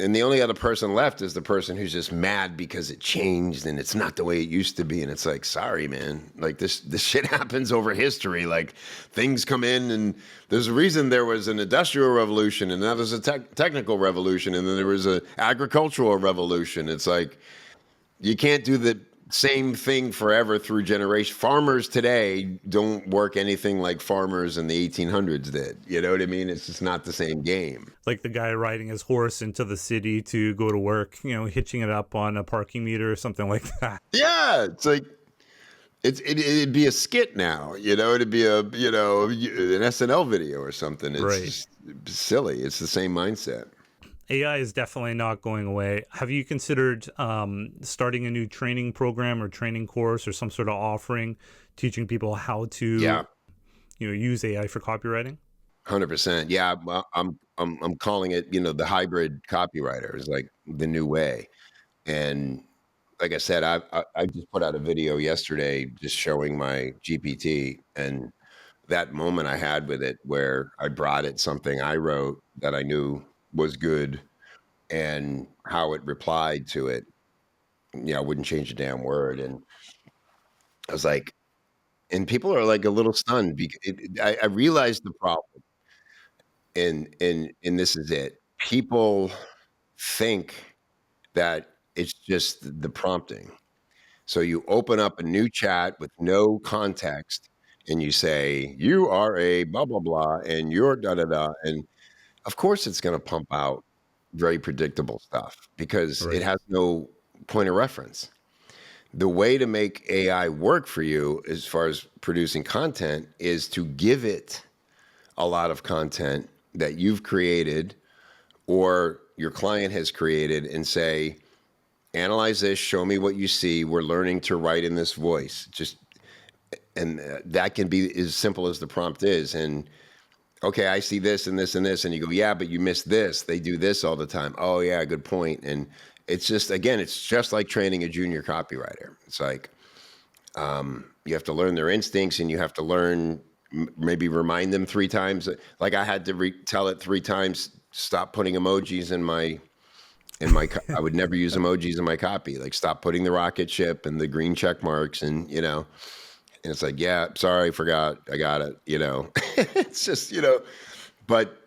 and the only other person left is the person who's just mad because it changed and it's not the way it used to be. And it's like, sorry, man, like this shit happens over history. Like things come in and there's a reason there was an industrial revolution and now there's a technical revolution and then there was an agricultural revolution. It's like, you can't do the same thing forever through generation. Farmers today don't work anything like farmers in the 1800s did. You know what I mean? It's just not the same game. Like the guy riding his horse into the city to go to work, hitching it up on a parking meter or something like that. Yeah, it's like it'd be a skit now. It'd be an SNL video or something. It's Right. just silly. It's the same mindset. AI is definitely not going away. Have you considered starting a new training program or training course or some sort of offering teaching people how to use AI for copywriting? 100%. Yeah, I'm calling it, the hybrid copywriter is like the new way. And like I said, I just put out a video yesterday just showing my GPT and that moment I had with it where I brought it something I wrote that I knew was good and how it replied to it. I wouldn't change a damn word. And I was like, and people are like a little stunned because I realized the problem. And this is it. People think that it's just the prompting. So you open up a new chat with no context and you say, you are a blah, blah, blah, and you're da, da, da. And of course it's going to pump out very predictable stuff because it Right. has no point of reference. The way to make AI work for you as far as producing content is to give it a lot of content that you've created or your client has created and say, analyze this, show me what you see. We're learning to write in this voice. And that can be as simple as the prompt is. And okay, I see this and this and this. And you go, yeah, but you missed this. They do this all the time. Oh yeah, good point. And it's just, again, it's just like training a junior copywriter. It's like, you have to learn their instincts and you have to learn, maybe remind them 3 times. Like I had to tell it 3 times, stop putting emojis in my, I would never use emojis in my copy. Like stop putting the rocket ship and the green check marks and, and it's like, yeah, sorry, forgot. I got it. It's just, but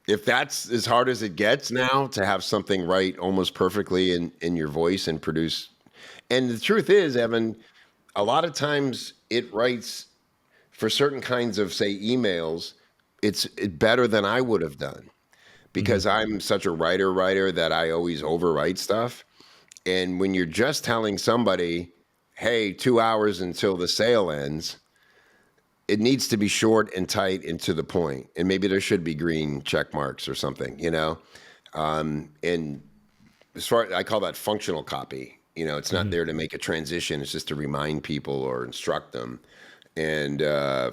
if that's as hard as it gets now to have something write almost perfectly in your voice and produce. And the truth is, Evan, a lot of times it writes for certain kinds of, say, emails, it's better than I would have done because I'm such a writer that I always overwrite stuff. And when you're just telling somebody, hey, 2 hours until the sale ends, it needs to be short and tight and to the point. And maybe there should be green check marks or something, and as far, I call that functional copy. It's not there to make a transition. It's just to remind people or instruct them. And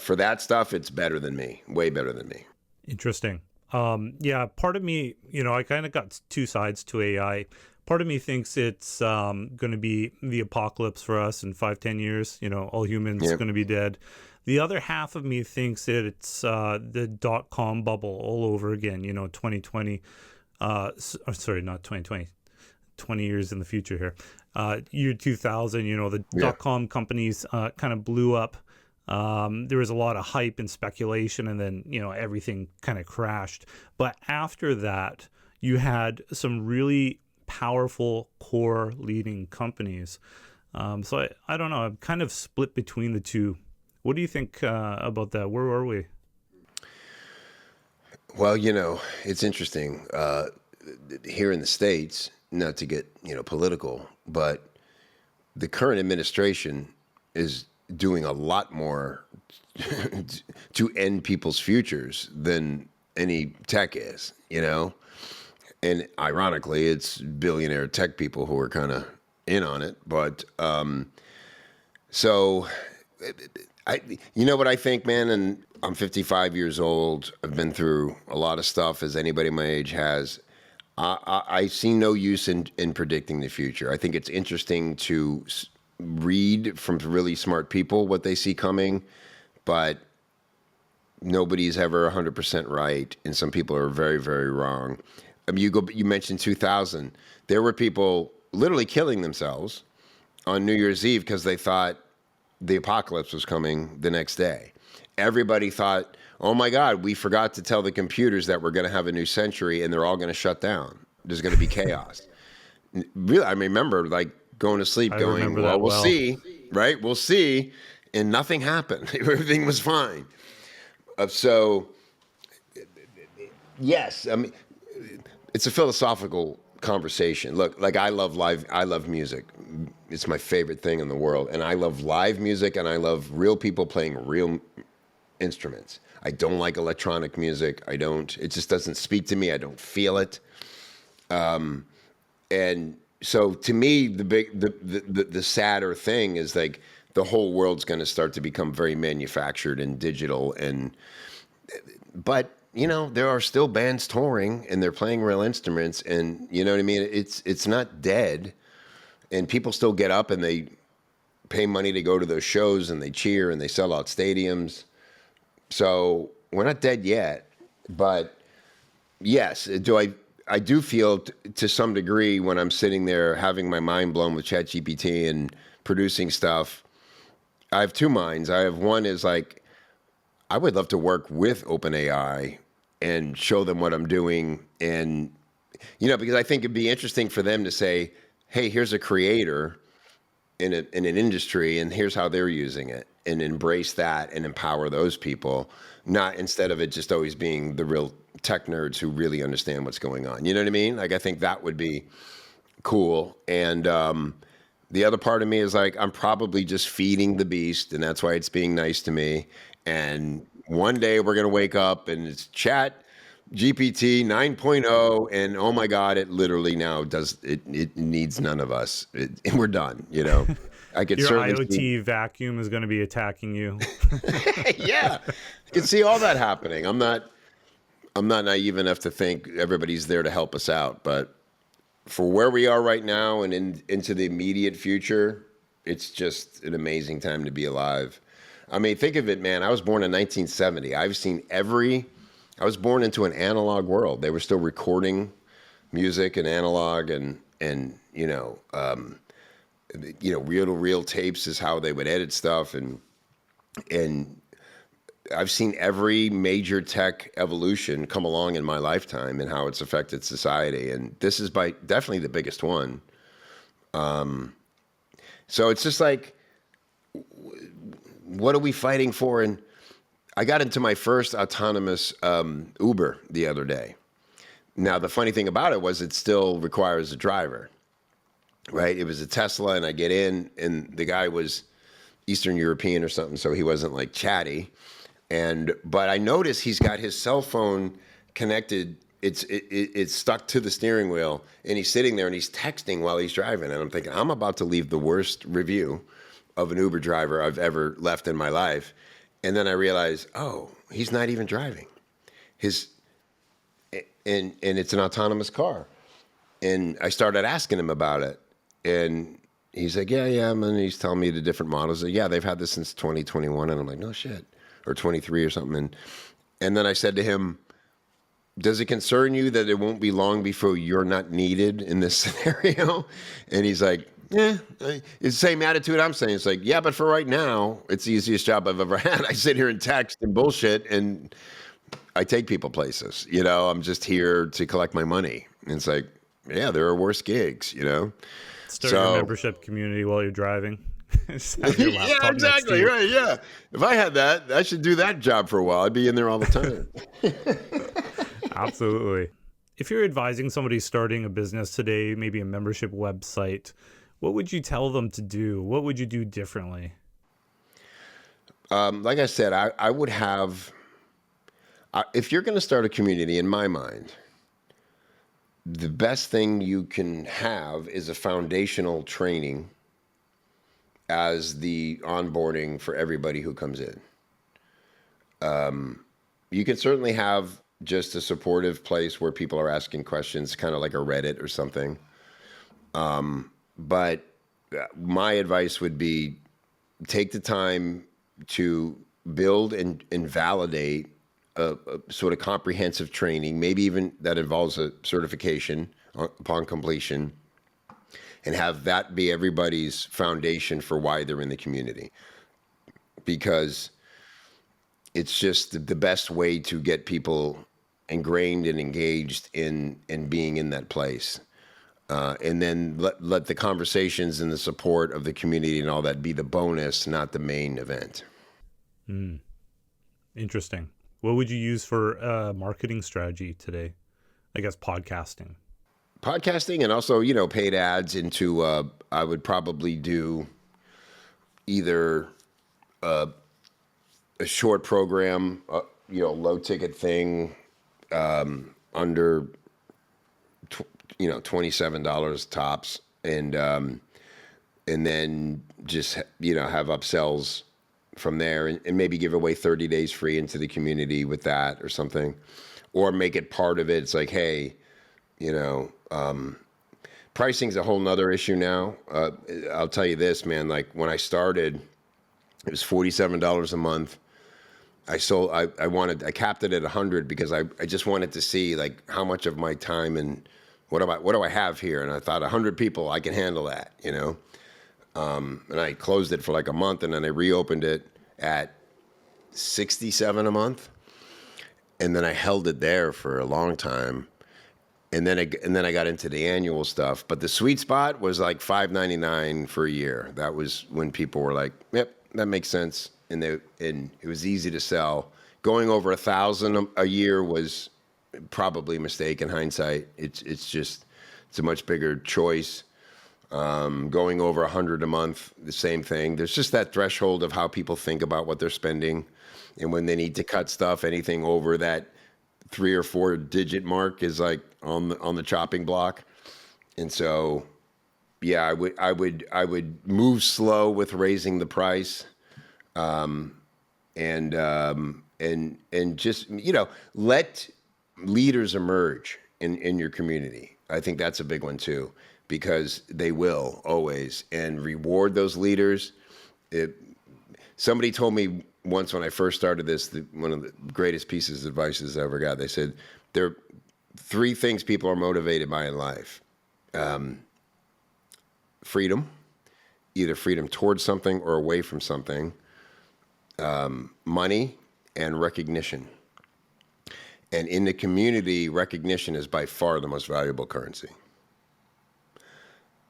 for that stuff, it's better than me, way better than me. Interesting. Yeah, part of me, I kind of got 2 sides to AI. Part of me thinks it's going to be the apocalypse for us in 5-10 years. All humans going to be dead. The other half of me thinks that it's the .com bubble all over again. 2020. Sorry, not 2020. 20 years in the future here. Year 2000. The .com companies kind of blew up. There was a lot of hype and speculation, and then everything kind of crashed. But after that, you had some really powerful core leading companies. So I don't know. I'm kind of split between the two. What do you think about that? Where are we? Well, it's interesting. Here in the States, not to get, political, but the current administration is doing a lot more to end people's futures than any tech is, And ironically, it's billionaire tech people who are kind of in on it. But so you know what I think, man? And I'm 55 years old. I've been through a lot of stuff, as anybody my age has. I see no use in predicting the future. I think it's interesting to read from really smart people what they see coming, but nobody's ever 100% right, and some people are very, very wrong. I mean, you mentioned 2000. There were people literally killing themselves on New Year's Eve because they thought the apocalypse was coming the next day. Everybody thought, oh my God, we forgot to tell the computers that we're going to have a new century and they're all going to shut down. There's going to be chaos. Really, I remember like going to sleep going, well, we'll see, right? We'll see. And nothing happened. Everything was fine. So, yes, I mean, it's a philosophical conversation. Look, like I love music. It's my favorite thing in the world. And I love live music and I love real people playing real instruments. I don't like electronic music. It just doesn't speak to me. I don't feel it. And so to me, the sadder thing is like the whole world's going to start to become very manufactured and digital. But there are still bands touring and they're playing real instruments, and you know what I mean? It's not dead, and people still get up and they pay money to go to those shows and they cheer and they sell out stadiums. So we're not dead yet, but yes, I do feel to some degree when I'm sitting there having my mind blown with ChatGPT and producing stuff. I have two minds. I have one is like, I would love to work with OpenAI and show them what I'm doing. And, because I think it'd be interesting for them to say, hey, here's a creator in an industry and here's how they're using it, and embrace that and empower those people, not instead of it just always being the real tech nerds who really understand what's going on. You know what I mean? Like, I think that would be cool. And the other part of me is like, I'm probably just feeding the beast, and that's why it's being nice to me. And one day we're going to wake up and it's Chat GPT 9.0, and oh my God, it literally now does it needs none of us. And we're done, I could Your certainly IoT vacuum is going to be attacking you. yeah, I can see all that happening. I'm not naive enough to think everybody's there to help us out, but for where we are right now and into the immediate future, it's just an amazing time to be alive. I mean, think of it, man. I was born in 1970. I was born into an analog world. They were still recording music and analog and reel-to-reel tapes is how they would edit stuff. And I've seen every major tech evolution come along in my lifetime and how it's affected society. And this is by definitely the biggest one. So it's just like, what are we fighting for? And I got into my first autonomous Uber the other day. Now, the funny thing about it was it still requires a driver, right? It was a Tesla, and I get in, and the guy was Eastern European or something, so he wasn't like chatty. But I noticed he's got his cell phone connected. It's stuck to the steering wheel, and he's sitting there and he's texting while he's driving. And I'm thinking, I'm about to leave the worst review of an Uber driver I've ever left in my life. And then I realized, oh, he's not even driving. And it's an autonomous car. And I started asking him about it. And he's like, yeah. And he's telling me the different models. Yeah, they've had this since 2021. And I'm like, no shit. Or 23 or something. And then I said to him, does it concern you that it won't be long before you're not needed in this scenario? And he's like, it's the same attitude I'm saying. It's like, yeah, but for right now, it's the easiest job I've ever had. I sit here and text and bullshit, and I take people places. I'm just here to collect my money. And it's like, yeah, there are worse gigs, Start your membership community while you're driving. Just have your laptop yeah, exactly. next to you. Right. Yeah. If I had that, I should do that job for a while. I'd be in there all the time. Absolutely. If you're advising somebody starting a business today, maybe a membership website, what would you tell them to do? What would you do differently? Like I said, I would have, if you're going to start a community, in my mind, the best thing you can have is a foundational training as the onboarding for everybody who comes in. You can certainly have just a supportive place where people are asking questions, kind of like a Reddit or something. But my advice would be take the time to build and validate a sort of comprehensive training, maybe even that involves a certification upon completion, and have that be everybody's foundation for why they're in the community. Because it's just the best way to get people ingrained and engaged in being in that place. And then let the conversations and the support of the community and all that be the bonus, not the main event. Interesting. What would you use for a marketing strategy today? I guess podcasting. Podcasting and also, paid ads into, I would probably do either a short program, low ticket thing, under, $27 tops, and then just, have upsells from there, and maybe give away 30 days free into the community with that or something, or make it part of it. It's like, hey, pricing's a whole nother issue now. I'll tell you this, man, like when I started, it was $47 a month. I capped it at 100 because I just wanted to see like how much of my time and what do I have here? And I thought 100 people, I can handle that, and I closed it for like a month, and then I reopened it at 67 a month. And then I held it there for a long time. And then I got into the annual stuff, but the sweet spot was like $5.99 for a year. That was when people were like, "Yep, that makes sense," and it was easy to sell. Going over 1,000 a year was probably a mistake in hindsight. It's a much bigger choice. Going over 100 a month, the same thing. There's just that threshold of how people think about what they're spending, and when they need to cut stuff, anything over that 3 or 4 digit mark is like on the chopping block. And so, yeah, I would move slow with raising the price, and just let leaders emerge in your community. I think that's a big one too, because they will always, and reward those leaders. Somebody told me once when I first started this, one of the greatest pieces of advice I ever got. They said there are 3 things people are motivated by in life: freedom, either freedom towards something or away from something; money; and recognition. And in the community, recognition is by far the most valuable currency.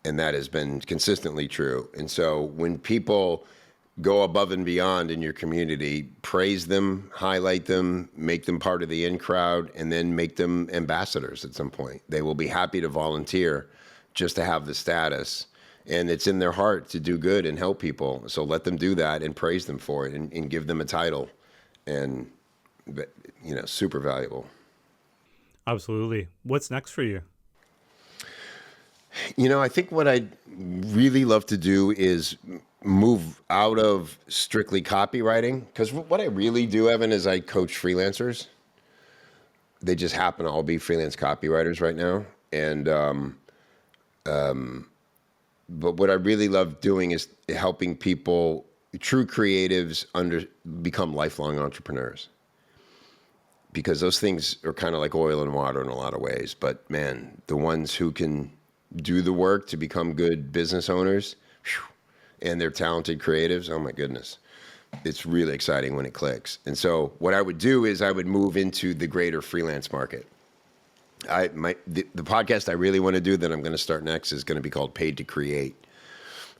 And that has been consistently true. And so when people go above and beyond in your community, praise them, highlight them, make them part of the in crowd, and then make them ambassadors at some point. They will be happy to volunteer just to have the status. And it's in their heart to do good and help people. So let them do that and praise them for it, and give them a title. And, super valuable. Absolutely. What's next for you? I think what I'd really love to do is move out of strictly copywriting, because what I really do, Evan, is I coach freelancers. They just happen to all be freelance copywriters right now. And, but what I really love doing is helping people, true creatives, become lifelong entrepreneurs. Because those things are kind of like oil and water in a lot of ways. But man, the ones who can do the work to become good business owners, and they're talented creatives, oh my goodness. It's really exciting when it clicks. And so what I would do is I would move into the greater freelance market. The podcast I really want to do that I'm going to start next is going to be called Paid to Create.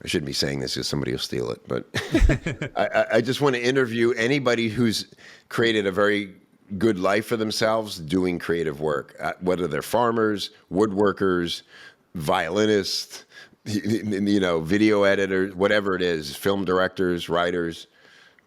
I shouldn't be saying this because somebody will steal it, but I just want to interview anybody who's created a very good life for themselves doing creative work. Whether they're farmers, woodworkers, violinists, video editors, whatever it is, film directors, writers.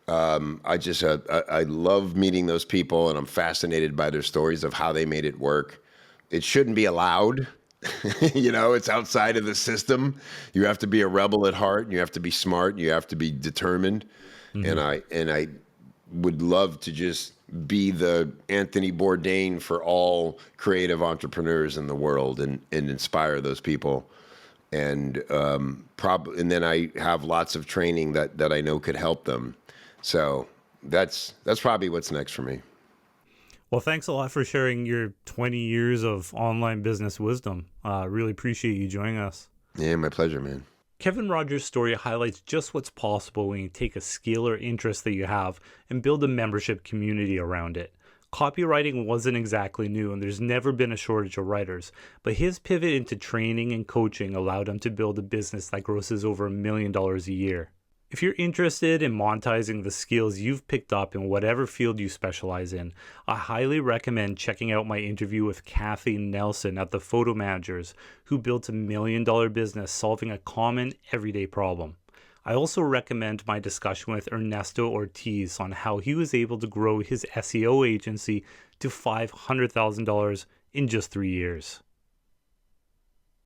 I love meeting those people, and I'm fascinated by their stories of how they made it work. It shouldn't be allowed. It's outside of the system. You have to be a rebel at heart, and you have to be smart, and you have to be determined. And I would love to just be the Anthony Bourdain for all creative entrepreneurs in the world, and inspire those people. And and then I have lots of training that I know could help them. So that's probably what's next for me. Well, thanks a lot for sharing your 20 years of online business wisdom. Really appreciate you joining us. Yeah, my pleasure, man. Kevin Rogers' story highlights just what's possible when you take a skill or interest that you have and build a membership community around it. Copywriting wasn't exactly new, and there's never been a shortage of writers, but his pivot into training and coaching allowed him to build a business that grosses over $1 million a year. If you're interested in monetizing the skills you've picked up in whatever field you specialize in, I highly recommend checking out my interview with Kathy Nelson at the Photo Managers, who built $1 million business solving a common everyday problem. I also recommend my discussion with Ernesto Ortiz on how he was able to grow his SEO agency to $500,000 in just 3 years.